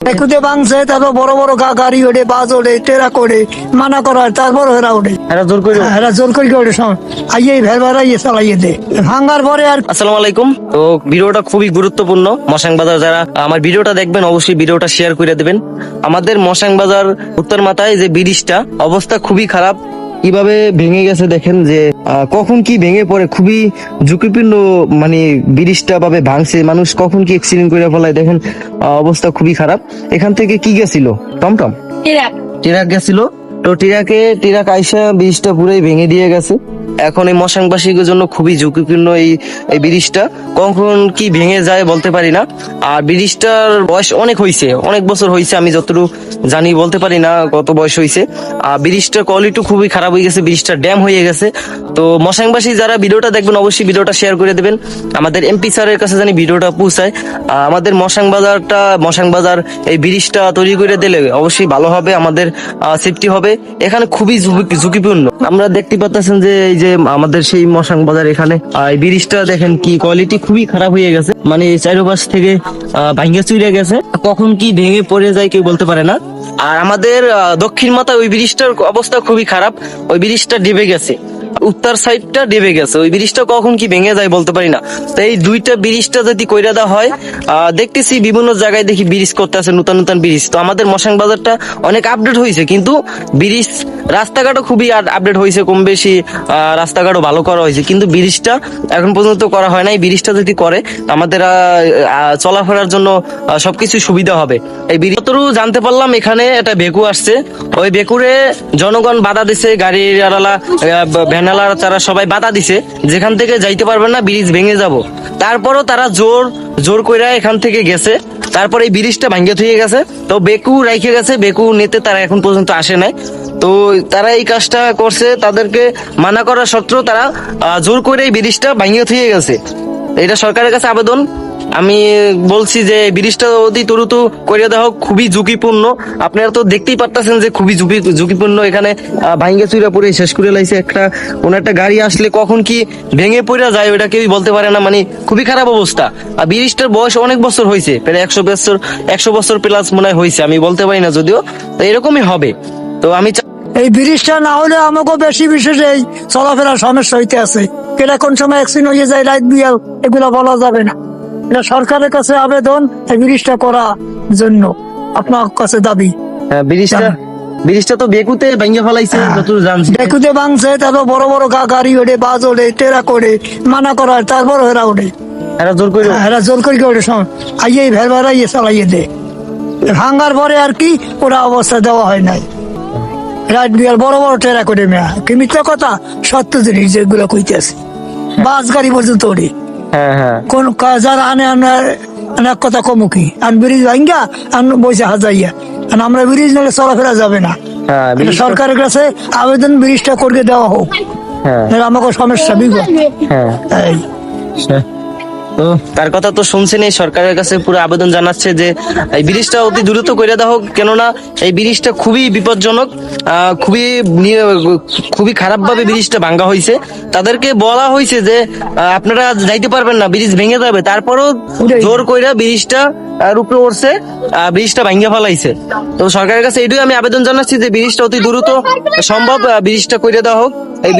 একুতে ভাঙছে, তারপর বড় বড় গাড়ি ওঠে, বাস ওঠে, ট্রাক ওঠে, মানা করা হয়, তারপর এরা ওঠে, এরা জোর করে। এরা জোর করে ওঠে, আইয়ে ভের বেড়াইয়ে চালাইয়ে দে ভাঙার পরে আর। আসসালামু আলাইকুম। তো ভিডিওটা খুবই গুরুত্বপূর্ণ। মশাং বাজার যারা আমার ভিডিওটা দেখবেন অবশ্যই ভিডিওটা শেয়ার করে দেবেন। আমাদের মশাং বাজার উত্তর মাথায় যে ব্রিজটা অবস্থা খুবই খারাপ, কিভাবে ভেঙে গেছে দেখেন যে কখন কি ভেঙে পড়ে, খুবই ঝুঁকিপূর্ণ। মানে ব্রিজটা ভাবে ভাঙছে, মানুষ কখন কি অ্যাক্সিডেন্ট করে ফেলায় দেখেন। অবস্থা খুবই খারাপ। এখান থেকে কি গেছিল? টমটম ট্রাক গেছিল। তো ট্রাক আইসা ব্রিজটা পুরাই ভেঙে দিয়ে গেছে। এখন এই মশাংবাসীর জন্য খুবই ঝুঁকিপূর্ণ এই ব্রিজটা, কখন কি ভেঙে যায় বলতে পারি না। আর ব্রিজটার বয়স অনেক হয়েছে, অনেক বছর হয়েছে, আমি যতটুকু জানি বলতে পারি না কত বয়স হয়েছে। আর ব্রিজটার কোয়ালিটি খুবই খারাপ হয়ে গেছে, ব্রিজটা ড্যাম হয়ে গেছে। তো মশাংবাসী যারা ভিডিওটা দেখবেন অবশ্যই ভিডিওটা শেয়ার করে দেবেন, আমাদের এমপি স্যারের কাছে জানি ভিডিওটা পৌঁছায়। আমাদের মশাং বাজার এই ব্রিজটা তৈরি করে দিলে অবশ্যই ভালো হবে, আমাদের সেফটি হবে। এখানে খুবই ঝুঁকিপূর্ণ। আমরা দেখতে পাচ্ছেন যে এই যে আমাদের সেই মশাং বাজার, এখানে এই ব্রিজটা দেখেন কি কোয়ালিটি খুবই খারাপ হয়ে গেছে, মানে চারপাশ থেকে ভাঙ্গা চুরে গেছে, কখন কি ভেঙে পড়ে যায় কেউ বলতে পারে না। আর আমাদের দক্ষিণ মাথায় ওই ব্রিজটার অবস্থা খুবই খারাপ, ওই ব্রিজটা ডেবে গেছে, উত্তর সাইডটা ডেবে গেছে, ওই ব্রিজটা কখন কি ভেঙে যায় বলতে পারি না। তো এই দুইটা ব্রিজটা যদি কইরা দেওয়া হয়, দেখতেছি বিভিন্ন জায়গায় দেখি ব্রিজ করতে আছে, নতুন নতুন ব্রিজ। তো আমাদের মশাং বাজারটা অনেক আপডেট হয়েছে, কিন্তু ব্রিজ রাস্তাঘাটও খুবই আপডেট হয়েছে, কম বেশি রাস্তাঘাটও ভালো করা হয়েছে, কিন্তু ব্রিজটা এখন পর্যন্ত করা হয় নাই। ব্রিজটা যদি করে আমাদের চলাফেরার জন্য সবকিছু সুবিধা হবে। এই ব্রিজ যতটুকু জানতে পারলাম, এখানে একটা বেকু আসছে, ওই বেকুরে জনগণ বাধা দিছে, গাড়ির ভ্যানালার তারা সবাই বাধা দিছে, যেখান থেকে যাইতে পারবেন না, ব্রিজ ভেঙে যাব। তারপরও তারা জোর কইরা এখান থেকে গেছে, তারপরে এই ব্রিজটা ভাঙ্গে থুয়ে গেছে। তো বেকু রাইখে গেছে, বেকু নিতে তারা এখন পর্যন্ত আসে নাই। তো তারা এই কাজটা করছে, তাদেরকে মানা করা সত্ত্বেও তারা জোর করে এই ব্রিজটা ভাঙ্গে থুয়ে গেছে। এটা সরকারের কাছে আবেদন, আমি বলছি যে ব্রিজটা অতি দ্রুত করে দেওয়া হোক, খুবই ঝুঁকিপূর্ণ। আপনারা তো দেখতেই পারতেছেন যে খুবই ঝুঁকিপূর্ণ। এখানে ভাঙ্গে চুরা পরে শেষ করে লাইছে। কোন একটা গাড়ি আসলে কখন কি ভেঙে পড়ে যায় ওটা কেউই বলতে পারে না, মানে খুবই খারাপ অবস্থা। আর ব্রিজটার বয়স অনেক বছর হয়েছে, প্রায় 100 বছর প্লাস মনে হয় হয়েছে, আমি বলতে পারি না যদিও। তো এরকমই হবে। তো আমি এই ব্রিজটা না হলে আমাকে বেশি বিশেষ এই চলাফেরার সমস্যা হইতে আছে, কেটা কোন সময় অ্যাক্সিডেন্ট হয়ে যায়, রাত বিয়াল, এগুলো বলা যাবে না। এটা সরকারের কাছে আবেদন, এই ব্রিজটা করার জন্য আপনার কাছে দাবি। ব্রিজটা তো বেকুতে ভেঙে ফেলাইছে যতদূর জানছি। বেকুতে ভাঙছে, তারপর বড় বড় গাড়ি ওঠে, বাস ওঠে, ট্রাক ওঠে, মানা করা হয়, তারপর এরা ওঠে, এরা জোর করে। এরা জোর করে ওঠে, আইয়ে ভের বেড়াইয়ে চালাইয়ে দে ভাঙার পরে আর কি ওরা অবস্থা দেওয়া হয় নাই। রাত বিয়াল বড় বড় ট্রাক ওঠে, মেয়া কি মিথ্যা কথা, সত্য জিনিস যেগুলো কইতেছে, বাস গাড়ি পর্যন্ত ওঠে। কোন যারা আনে আমরা কথা কমুখী আন ব্রিজ ভাঙ্গা আন বসে হাজাইয়া, আমরা ব্রিজ নাহলে চলাফেরা যাবে না। সরকারের কাছে আবেদন, ব্রিজটা করে দেওয়া হোক, আমাকে সমস্যা বিগত। তো তার কথা তো শুনছেন, এই সরকারের কাছে পুরো আবেদন জানাচ্ছে যে এই ব্রিজটা অতি দ্রুত করে দেওয়া হোক, কেননা এই ব্রিজটা খুবই বিপজ্জনক, খুবই খারাপ ভাবে ব্রিজটা ভাঙ্গা হয়েছে। তাদেরকে বলা হয়েছে যে আপনারা যাইতে পারবেন না, ব্রিজ ভেঙে যাবে, তারপরও জোর কইরা ব্রিজটা উপরে উঠছে, ব্রিজটা ভাঙ্গা ফেলাইছে। তো সরকারের কাছে এটাই আমি আবেদন জানাচ্ছি যে ব্রিজটা অতি দ্রুত সম্ভব ব্রিজটা করে দেওয়া হোক। এই